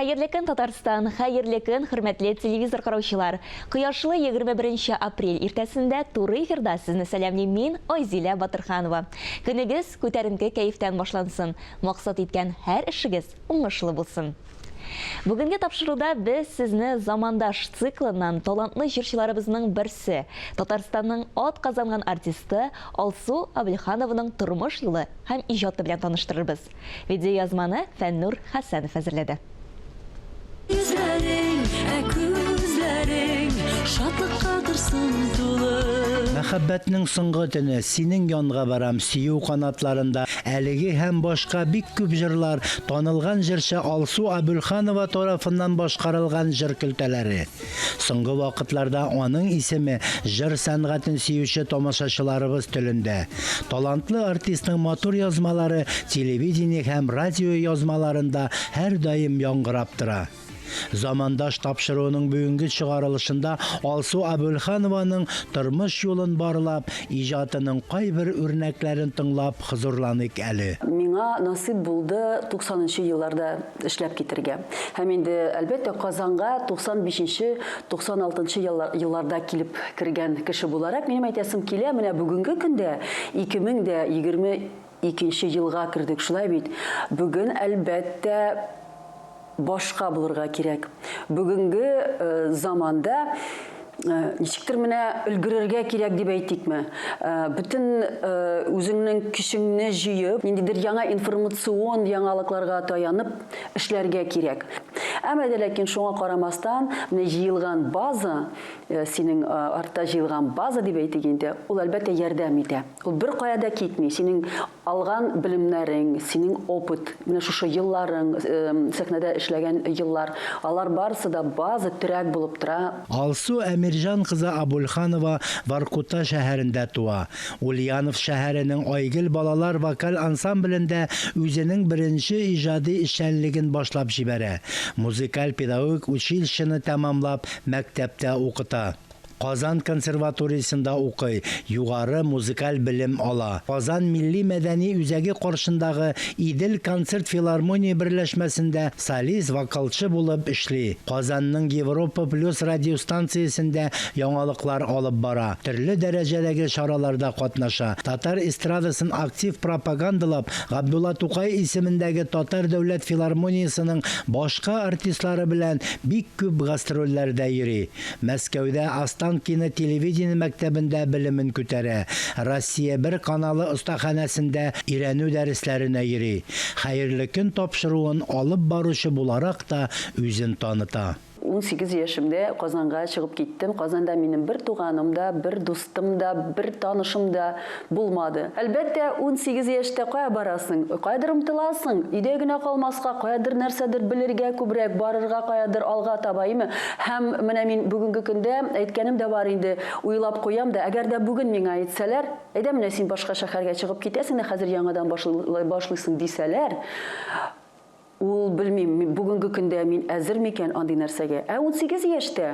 Хәерле көн, Татарстан, хәерле көн, хөрмәтле телевизор караучылар. Кояшлы 21 апрель иртәсендә туры эфирда сезне сәламлыйм мин, Айзилә Батырханова. Көнегез күтәренке кәефтән башлансын. Максат иткән һәр эшегез уңышлы булсын. Бүгінгі тапшыруда біз сезне замандаш циклынан талантлы җырчыларыбызның берсе, Татарстанның ат казанган артисты Алсу Абелхановның тормыш юлы һәм иҗаты белән таныштырырбыз. Видеоязманы Фәннур Хәсәнов әзерләде. Мәхәббәтнең соңгы төне, синең янга барам, сөю канатларында. Әлеге һәм башка бик күп җырлар танылган җырчы Алсу Абелханова тарафыннан башкарылган җыр көлтәләре. Соңгы вакытларда аның исеме җыр сәнгатен сөюче тамашачыларыбыз телендә. Талантлы артистның матур язмалары телевидение һәм радио язмаларында һәр даим яңгырап тора. Замандаш тапшыруының бүгенге чыгарылышында Алсу Абелханованың тормыш юлын барлап, иҗатының кайбер үрнәкләрен тыңлап хозурланыйк әле. Миңа насип булды 90-нчы елларда эшләп китергә. Һәм инде әлбәттә Казанга 95-96 елларда килеп кергән кеше буларак минем әйтәсем килә, менә бүгенге көндә 2022 елга кирдек, шулай бит. Бүген әлбәттә башка булырга кирәк. Бүгенге заманда ничектер менә өлгерергә кирәк дип әйтикме? Бүтән үзеңнең көчеңне җыеп, ниндидер яңа информацион яңалыкларга таянып эшләргә кирәк. Әмма ләкин шуңа карамастан, менә җыелган база, синең артта җыелган база дип әйтегәндә, ул әлбәттә ярдәм итә. Ул бер кая да китми. Синең алган белемнәрең, синең опыт, менә шушы елларың, сәхнәдә эшләгән еллар, алар барысы да база терәк булып тора. Алсу Әмирҗан кызы Абелханова Воркута шәһәрендә туа. Ульянов шәһәренең Айгөл балалар вокаль ансамблендә үзенең беренче иҗади эшчәнлеген башлап җибәрә. Музыкаль педагог училищены тәмамлап, мәктәптә укыта. Казан консерваториясында укый, югары музыкаль белем ала. Казан милли мәдәни үзәге каршындагы Идел концерт филармония берләшмәсендә солист вокалчы булып эшли. Казанның Европа плюс радиостанциясендә яңалыклар алып бара. Төрле дәрәҗәдәге шараларда катнаша. Татар эстрадасын актив пропагандалап, Габдулла Тукай исемендәге Татар дәүләт филармониясының башка артистлары белән бик күп гастрольләрдә йөри. Мәскәүдә Астан кинотелевидение мәктәбендә белемен күтәрә. Россия 1 каналы остаханәсендә өйрәнү дәресләренә йөри. Хәерле көн тапшыруын алып баручы буларак та үзен таныта. 18 яшымда Казанга чыгып киттем. Казанда минем бер туганым да, бер дустым да, бер танышым да булмады. Әлбәттә, 18 яшьтә кая барасың? Кайдыр омтыласың? Өйдә генә калмаска, каядыр нәрсәдер белергә, күбрәк барырга, каядыр алга табаймы? Һәм менә мин бүгенге көндә әйткәнем дә бар инде, уйлап куям да, әгәр дә бүген миңа әйтсәләр, әйдә менә син башка шәһәргә чыгып китәсең, хәзер яңадан башлыйсың дисәләр, ул белмим, бүгенге көндә мин әзер микән андый нәрсәгә. 18 яшьтә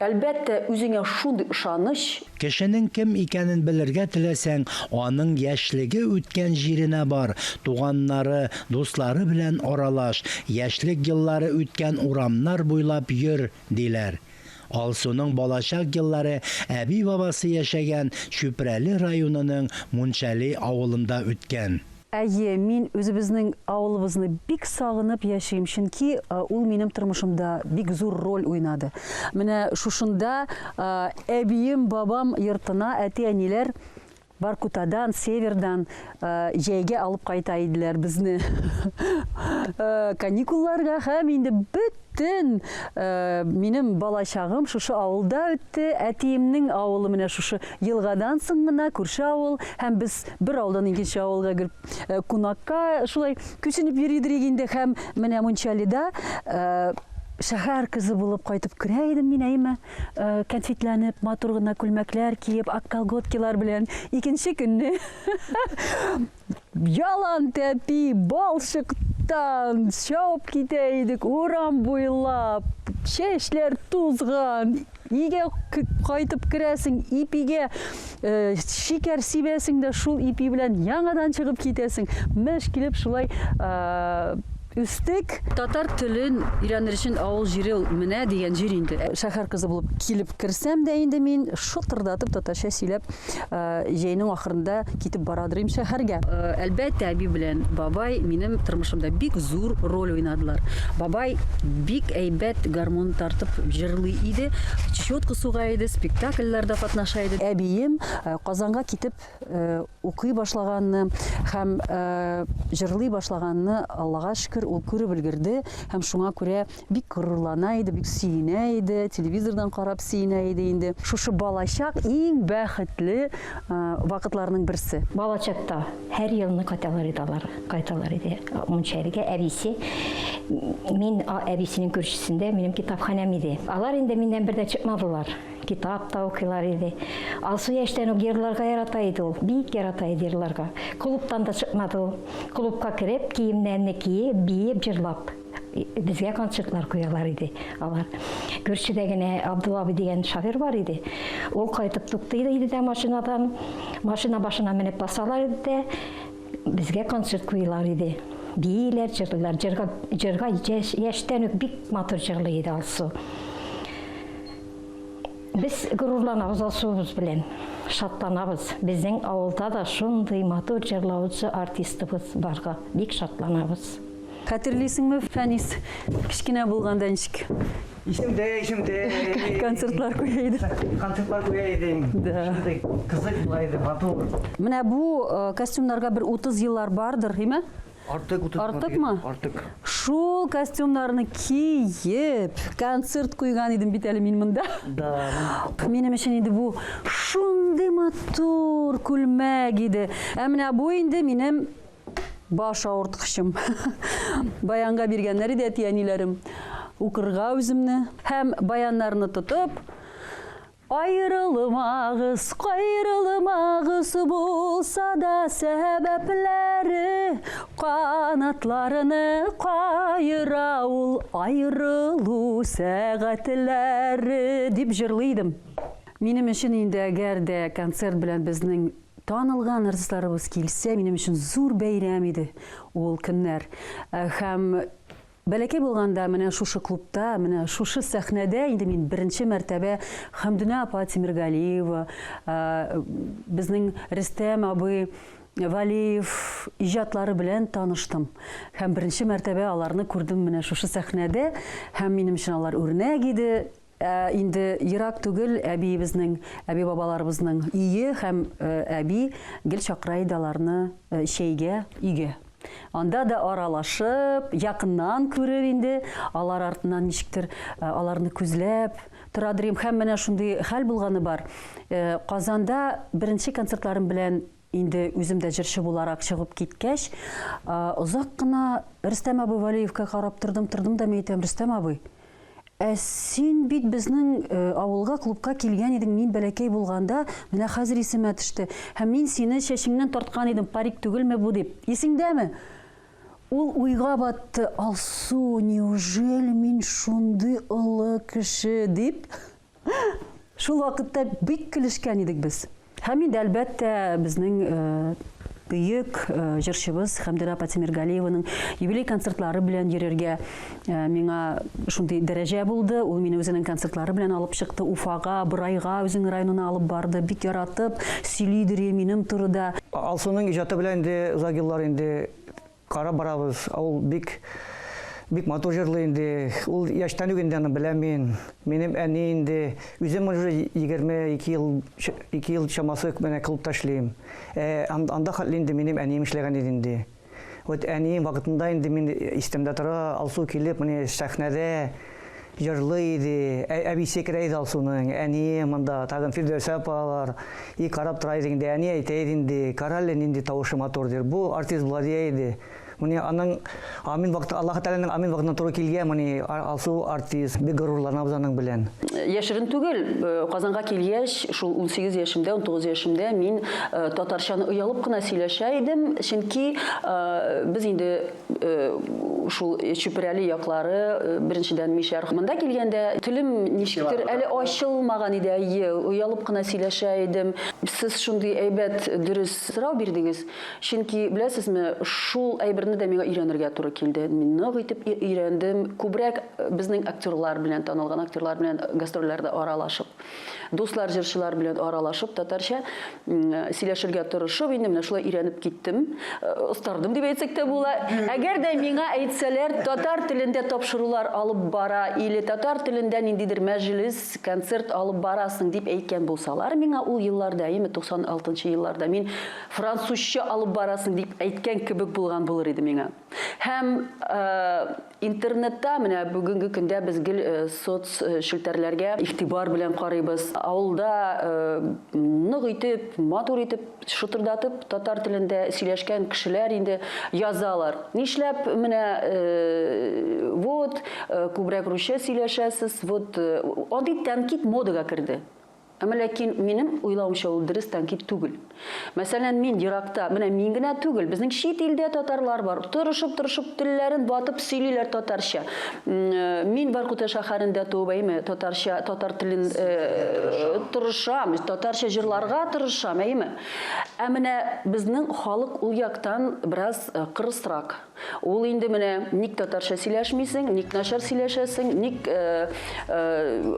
әлбәттә үзеңә шундый ышаныч. Кешенең кем икәнен белергә теләсәң, аның яшьлеге үткән җиренә бар, туганнары, дуслары белән аралаш, яшьлек еллары үткән урамнар буйлап йөр, диләр. Алсуның балачак еллары әби-бабасы яшәгән Чүпрәле районының Мунчали авылында үткән. Әйе, мин үзебезнең авылыбызны бик сагынып яшим, чөнки ул минем тормышымда бик зур роль уйнады. Менә шушында әбием, бабам йортына әти-әниләр Воркутадан, Севердан җәйгә алып кайта иделәр безне. Каникулларга һәм инде бөтен минем балачагым шушы авылда үтте. Әтиемнең авылы менә шушы елгадан соң гына күрше авыл, һәм без бер авылдан икенче авылга килеп кунакка шулай күченеп йөридек инде, һәм менә Мунчалида шәһәр кызы булып кайтып керә идем мин, әйме, конфетләнеп, матур гына күлмәкләр киеп, ак колготкалар белән. Икенче көнне ялан тәпи, балчыктан чауып китә идек, урам буйлап, чәчләр тузган, Иге кайтып керәсең, ипигә шикәр сибәсең дә шул ипи белән яңадан чыгып китәсең. Мәш килеп шулай Үстек татар телен өйрәнер өчен авыл җире менә дигән җир инде. Шәһәр кызы булып килеп керсәм дә инде мин шутырдатып татарча сөйләп җәйнең ахырында китеп барадырым шәһәргә. Әлбәттә, әби белән бабай минем тормышымда бик зур роль уйнадылар. Бабай бик әйбәт гармон тартып җырлый иде, чечетка суга иде, спектакльләрдә катнаша иде. Әбием Казанга китеп укый башлаганны һәм җырлый башлаганны Аллага шөкер ул күреп өлгерде һәм шуңа күрә бик горурлана иде, бик сөенә иде, телевизордан карап сөенә иде инде. Шушы балачак иң бәхетле вакытларның берсе. Балачакта һәр елны кайталар иде. Мунчарга әбисе, мин әбисенең күршесендә минем китапханам иде. Алар инде миннән бер дә чыкмадылар. Китап та укыйлар иде. Алсу яшьтән үк йырларга ярата иде ул, бик ярата иде йырларга. Клубтан да чыкмады ул. Клубка кереп, киемнәрне киеп, биеп, җырлап. Безгә концертлар куялар иде. Алар күршедә генә Абдулла абый дигән шофер бар иде. Ул кайтып туктый иде дә машинадан. Машина башына менеп басалар иде дә безгә концерт куялар иде. Бийләр, җырлар, җырга яшьтән үк бик матур җырлый иде Алсу. Без горурланабыз Алсуыбыз белән, шатланабыз. Безнең авылда да шундый матур җырлаучы артистыбыз барга, бик шатланабыз. Хәтерлисеңме, Фәнис? Кичкенә булганда ничек? Исемдә. Концертлар куя иде. Концертлар куя иде. Да. Шундый кызык була иде, матур. Менә бу костюмнарга бер 30 еллар бардыр, әйме? Артыкмы? Артык. Шул костюмнарны киеп, концерт куйган идем бит әле мин монда. Да. Минем өчен инде бу шундый матур күлмәк иде. Ә менә бу инде минем баш авырткычым. Баянга биргәннәр иде әтиәниләрем. Укырга үземне һәм баяннарны тотып Ayrılmağız, ayrılmağız bulsa da sebepleri Kanatlarını kayıra ul ayrılu сәгатьләре дип җырлыйдым. Минем өчен инде әгәр дә концерт белән безнең танылган артистларыбыз килсә, минем өчен зур бәйрәм иде ул көннәр. Һәм бәләкәй булганда менә шушы клубта, менә шушы сәхнәдә инде мин беренче мәртәбә Хәмдүнә апа Тимергалиева, безнең Рөстәм абый Валиев иҗатлары белән таныштым. Һәм беренче мәртәбә аларны күрдем менә шушы сәхнәдә, һәм минем өчен алар үрнәк иде. Инде ерак түгел әбиебезнең, әби бабаларыбызның өе һәм әби гел чакыра иде аларны чәйгә, өйгә. Анда да аралашып, якыннан күреп инде, алар артыннан ничектер аларны күзләп торадырым. Һәм менә шундый хәл булганы бар. Казанда беренче концертларым белән инде үзем дә җырчы буларак чыгып киткәч, озак кына Рөстәм абый Валиевка карап тордым да мен әйтәм, Рөстәм абый, син бит безнең авылга клубка килгән идең, мин бәләкәй булганда, менә хәзер исемә төште. Һәм мин сине чәчеңнән тарткан идем, парик түгелме бу дип. Исеңдәме? Ул уйга батты. Алсу, неужели мин шундый олы кеше дип? Шул вакытта бик көлешкән идек без. Һәм инде әлбәттә безнең бөек җырчыбыз Хәмдүнә апа Тимергалиеваның юбилей концертлары белән йөрергә миңа шундый дәрәҗә булды. Ул мине үзенең концертлары белән алып чыкты Уфага, Борайга, үзенең районына алып барды. Бик яратып сөйлидер минем турыда. Алсуның иҗаты белән инде озак еллар инде карап барабыз. Ул бик матур җырлый инде. Ул яшьтән үк инде аны беләм мин. Минем әни инде үзем уже 22 ел чамасы менә клубта эшлим. Анда хәтле инде минем әнием эшләгән иде инде. Вот әнием вакытында инде мин истемдә тора, Алсу килеп менә сәхнәдә җырлый иде. Әбисе керә иде Алсуның. Әнием монда тагын Фирдәүс апалар и карап тора иде инде. Әни әйтә иде инде, карален инде тавышы матур дир. Бу артист Владия иде. Менә аның амин вакыты Аллаһ Тәгаләнең амин вакытына туры килгән, менә Алсу артист бик горурланабыз аның белән. Яшерен түгел, Казанга килгәч, шул 18 яшемдә, 19 яшемдә мин татарчаны уялып кына сөйләшә идем, чөнки без инде шул Чүпрәле яклары беренчедән Мишәр. Монда килгәндә телем ничектер әле ачылмаган иде, уялып кына сөйләшә идем. Сез шундый әйбәт дөрес сорау бирдегез, чөнки беләсезме, шул әйбер театрны да миңа өйрәнергә туры килде. Мин нык итеп өйрәндем. Күбрәк безнең актерлар белән, танылган актерлар белән гастрольләрдә аралашып, дуслар, җырчылар белән аралашып, татарча сөйләшергә тырышып, инде менә шулай өйрәнеп киттем. Остардым дип әйтсәк тә була. Әгәр дә миңа әйтсәләр, татар телендә тапшырулар алып бара, или татар телендә ниндидер мәҗлес, концерт алып барасың дип әйткән булсалар, миңа ул елларда, 96 елларда мин французча алып барасың дип әйткән кебек булган булыр иде миңа. Һәм интернетта менә бүгенге көндә без соц шелтәрләргә игътибар белән карыйбыз. Авылда нык итеп, матур итеп, шытырдатып татар телендә сөйләшкән кешеләр инде язалар. Нишләп менә вот күбрәк русча сөйләшәсез, вот андый тәнкид модага керде. Әмма ләкин минем уйлавымча ул дөрес тәнкид түгел. Мәсәлән, мин еракта, менә мин генә түгел, безнең чит илдә татарлар бар. Тырышып телләрен батып сөйлиләр татарча. Мин Воркута шәһәрендә туып, татарча, татар телен тырышам, татарча җырларга тырышам, Ә менә безнең халык ул яктан бераз кырысрак. Ул инде менә ник татарча сөйләшмисең, ник начар сөйләшәсең, ник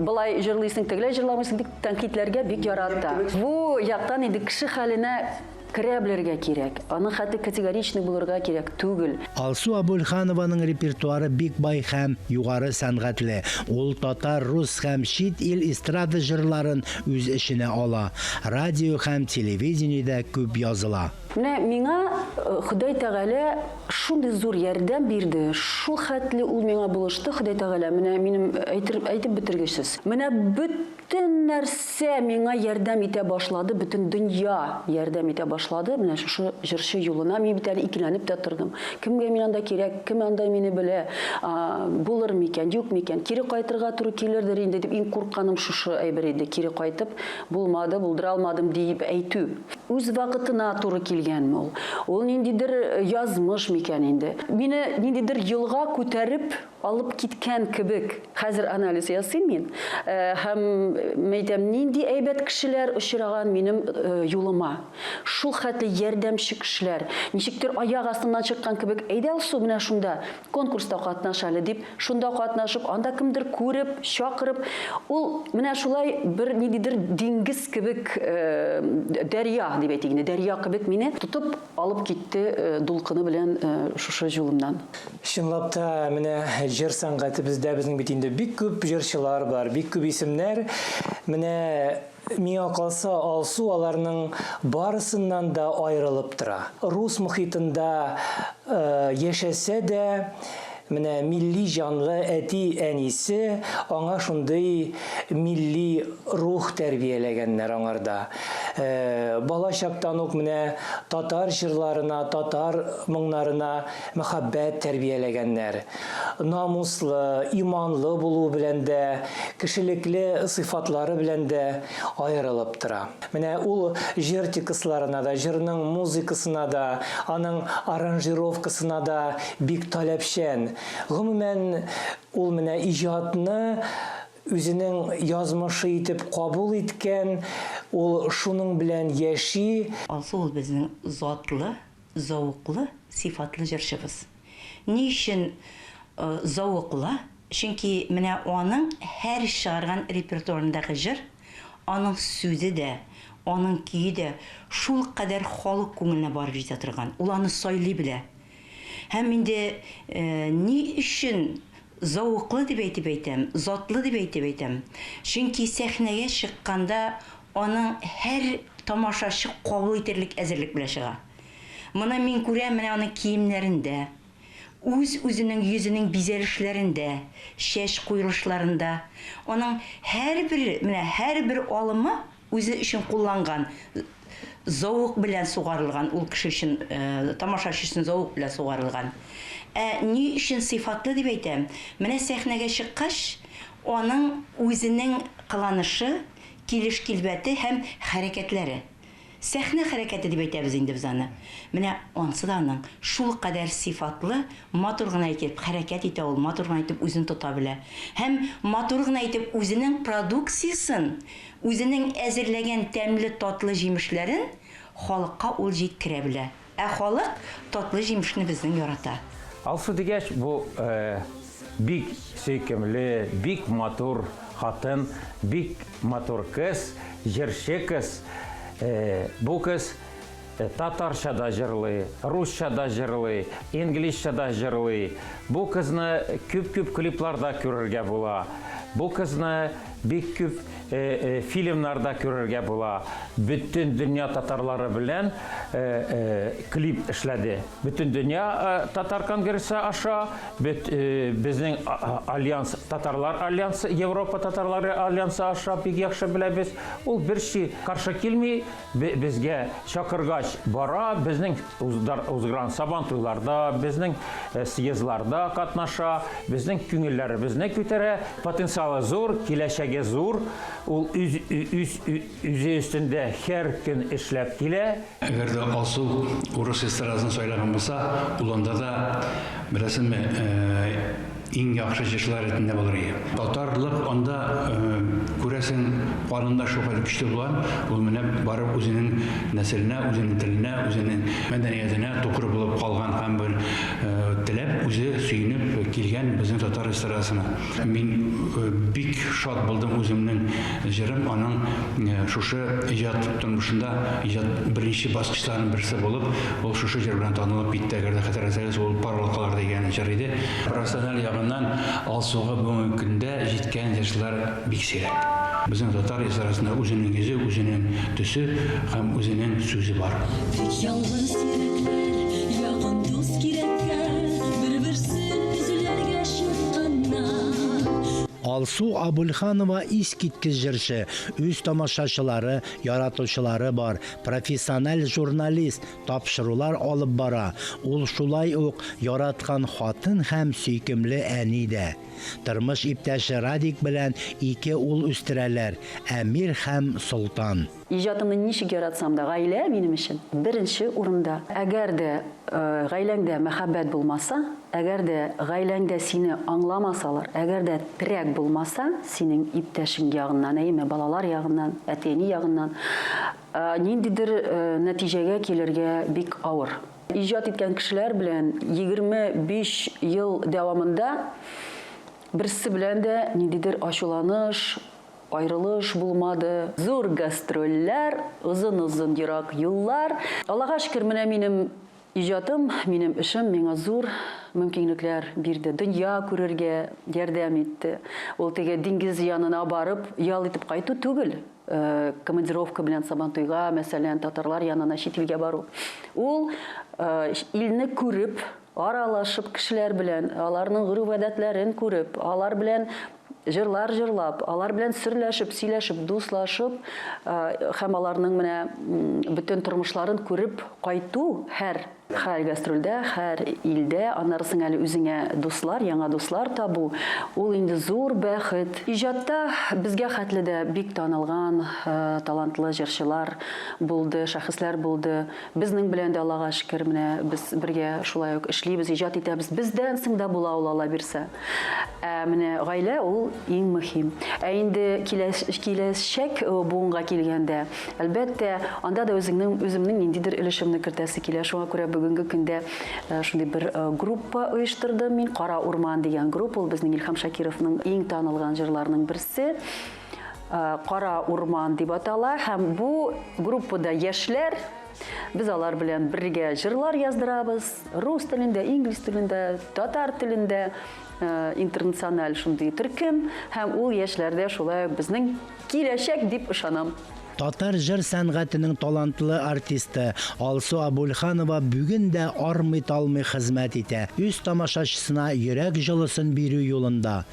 былай җырлыйсың, тегеләй җырламыйсың дип тәнкидләргә бик ярата. Бу яктан инде кеше хәленә керә белергә кирәк. Аның хәтта категоричный булырга кирәк түгел. Алсу Абульханованың репертуары бик бай һәм югары сәнгатьле. Ул татар, рус һәм чит ил эстрада җырларын үз эченә ала. Радио һәм телевидениедә күп языла. Менә миңа Ходай Тәгалә шундый зур ярдәм бирде. Шул хәтле ул миңа булышты, Ходай Тәгалә. Менә минем әйтеп бетергесез. Менә бөтен нәрсә миңа ярдәм итә башлады, бөтен дөнья ярдәм итә башлады. Менә шушы җырчы юлына мин бит әле икеләнеп тә тордым. Кемгә мин анда кирәк, кем анда мине белә, булыр микән, юк микән, кире кайтырга туры килердер инде дип иң куркканым шушы әйбер иде. Кире кайтып, булмады, булдыра алмадым дип әйтү. Үз вакытына туры килгәнме ул? Ул ниндидер язмыш микән инде. Мине ниндидер елга күтәреп алып киткән кебек. Хәзер анализ ясыйм мин. Һәм мәйтәм, нинди әйбәт кешеләр очраган минем юлыма. Шул хәтле ярдәмче кешеләр. Ничектер аяк астыннан чыккан кебек, әйдә алсу менә шунда конкурста катнаш әле дип, шунда катнашып, анда кемдер күреп, чакырып, ул менә шулай бер ниндидер диңгез кебек, дәрья дип әйтик, дәрья кебек мине тотып алып китте дулкыны белән шушы юлымнан. Чынлап та менә җыр сәнгате бездә безнең бит инде бик күп җырчылар бар, бик күп исемнәр. Менә миңа калса Алсу аларның барысыннан да аерылып тора. Рус мөхитендә яшәсә дә, менә милли җанлы әти әнисе аңа шундый милли рух тәрбияләгәннәр аңарда. Бала чактан ук менә татар җырларына, татар моңнарына мәхәббәт тәрбияләгәннәр. Намуслы, иманлы булу белән дә, кешелекле сыйфатлары белән дә аерылып тора. Менә ул җыр тексларына да, җырның музыкасына да, аның аранжировкасына да бик таләпчән. Гомумән ул менә иҗатны үзенең язмышы итеп кабул иткән, ул шуның белән яши. Алсу ул безнең затлы, зауыклы, сыйфатлы җырчыбыз. Ни өчен зауыклы? Чөнки менә аның һәр чыгарган репертуарындагы җыр, аның сүзе дә, аның көе дә шул кадәр халык күңеленә барып җитә торган. Ул аны сайлый белә. Һәм инде ни өчен зауыклы дип әйтәм, затлы дип әйтәм. Чөнки сәхнәгә чыкканда аның һәр тамашачы кабул итерлек әзерлек белән чыга. Моны мин күрәм менә аның киемнәрендә, үзенең йөзенең бизәлешләрендә, чәч куелышларында. Аның һәр бер алымы үзе өчен кулланган. Зауык белән сугарылган, ул кеше өчен, тамашачы өчен зауык белән сугарылган. Ни өчен сыйфатлы дип әйтәм? Менә сәхнәгә чыккач, аның үзенең кыланышы, килеш-килбәте һәм хәрәкәтләре. Сәхнә хәрәкәте дип әйтәбез инде без аны. Менә ансы да аның шул кадәр сыйфатлы, матур гына итеп хәрәкәт итә ул, матур гына итеп үзен тота белә. Һәм матур гына итеп үзенең продукциясын, үзенең әзерләгән тәмле татлы җимешләрен халыкка ул җиткерә белә. Ә халык татлы җимешне безнең ярата. Алсу дигәч, бу бик сөйкемле, бик матур хатын, бик матур кыз, җырчы кыз. Бу кыз татарча да җырлый, русча да җырлый, инглизчә да җырлый. Бу кызны күп клипларда күрергә була. Бу кызны бик күп фильмнарда күрергә була. Bütün dünya татарлары белән клип эшләде. Bütün dünya татар конгрессы аша, безнең альянс, татарлар альянсы, Европа татарлары альянсы аша бик яхшы беләбез. Ул берши каршы килми, безгә чакыргач бара, безнең узган сабан туйларда, безнең съездларда катнаша, безнең күңелләребезне күтәрә, потенциалы зур, киләчәге зур. Ул үзе өстендә һәр көн эшләп килә. Әгәр дә Алсу урыс эстрадасын сөйләгән булса, ул анда да беләсезме, иң яхшы җырчылар ретендә булыр иде. Татарлык анда күрәсең карында шугыль көчле була, ул менә барып үзенең нәселенә, үзенең теленә, үзенең мәдәниятенә тугры булып калган һәм бер теләп, үзе сөйнеп килгән безнең татар эстрадасына. Мин бик шат булдым үземнең җырым аның шушы иҗат тормышында иҗат беренче баскычларның берсе булып, ул шушы җыр белән танылып китте. Әгәр дә хәтерәсәгез, ул Парлыклар дигән җыр иде. Профессиональ Алсуга бүгенге көндә җиткән җырчылар бик сирәк. Безнең татар эстрадасында үзенең йөзе, үзенең төсе һәм үзенең сүзе бар. Ялгыз йөрәкләр, якын дус кирәккә, бер-берсен үзләргә чыкканнар. Алсу Абульханова искиткеч җырчы, үз тамашачылары, яратучылары бар, профессиональ журналист, тапшырулар алып бара. Ул шулай ук яраткан хатын һәм сөйкемле әни дә. Тормыш иптәше Радик белән ике ул үстерәләр, Әмир һәм Солтан. Иҗатымны ничек яратсам да, гаилә минем өчен беренче урында. Әгәр дә гаиләңдә мәхәббәт булмаса, әгәр дә гаиләңдә сине аңламасалар, әгәр дә терәк булмаса, синең иптәшең ягыннан, әйме балалар ягыннан, әтәни ягыннан, ниндидер нәтиҗәгә килергә бик авыр. Иҗат иткән кешеләр белән 25 ел дәвамында берсе белән дә ниндидер ачуланыш, аерылыш булмады. Зур гастрольләр, озын ерак юллар. Аллага шөкер, менә минем иҗатым, минем эшем миңа зур мөмкинлекләр бирде. Дөнья күрергә ярдәм итте. Ул теге диңгез янына барып, ял итеп кайту түгел. Командировка белән Сабантуйга, мәсәлән, татарлар янына чит-илгә бару. Ул илне күреп, аралашып кешеләр белән, аларның гөрү-гадәтләрен күреп, алар белән җырлар җырлап, алар белән сөйләшеп, сөйләшеп, дуслашып, һәм аларның менә бөтен тормышларын күреп кайту һәр гастрольдә, һәр илдә, аннарысын әле үзеңә дуслар, яңа дуслар табу, ул инде зур бәхет. Иҗатта безгә хәтле дә бик танылган, талантлы җырчылар булды, шәхесләр булды. Безнең белән дә Аллага шөкер, менә без бергә шулай ук эшлибез, иҗат итәбез. Бездән соң да була ул, Алла бирсә. Менә гаилә ул иң мөһим. Инде киләчәк буынга килгәндә, әлбәттә, анда да үземнең ниндидер өлешемне кертәсе килә. Шуңа күрә бүгенге көндә шундый бер группа оештырдым мин. Кара Урман дигән группа, ул безнең Илһам Шакировның иң танылган җырларының берсе. Кара Урман дип атала, һәм бу группада яшьләр, без алар белән бергә җырлар яздырабыз. Рус телендә, инглиз телендә, татар телендә, интернациональ шундый төркем, һәм ул яшьләрдә шулай безнең киләчәк дип ышанам. Татар җыр сәнгатенең талантлы артисты Алсу Абульханова бүген дә армый-талмый хезмәт итә. Үз тамашачысына йөрәк җылысын бирү юлында.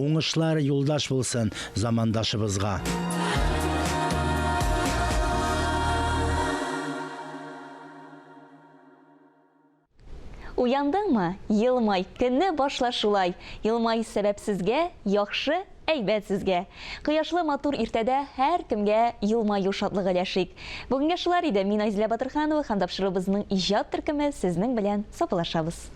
Уңышлар юлдаш булсын замандашыбызга. Уяндыңмы? Елмай, көнне башла шулай. Елмай сәбәпсезгә, яхшы, әйбәт сезгә. Кояшлы матур иртәдә һәр кемгә елмаю шатлыгы өләшик. Бүгенгә шулар иде. Мин Айзилә Батырханова һәм тапшырыбызның иҗат төркеме сезнең белән сафлашабыз.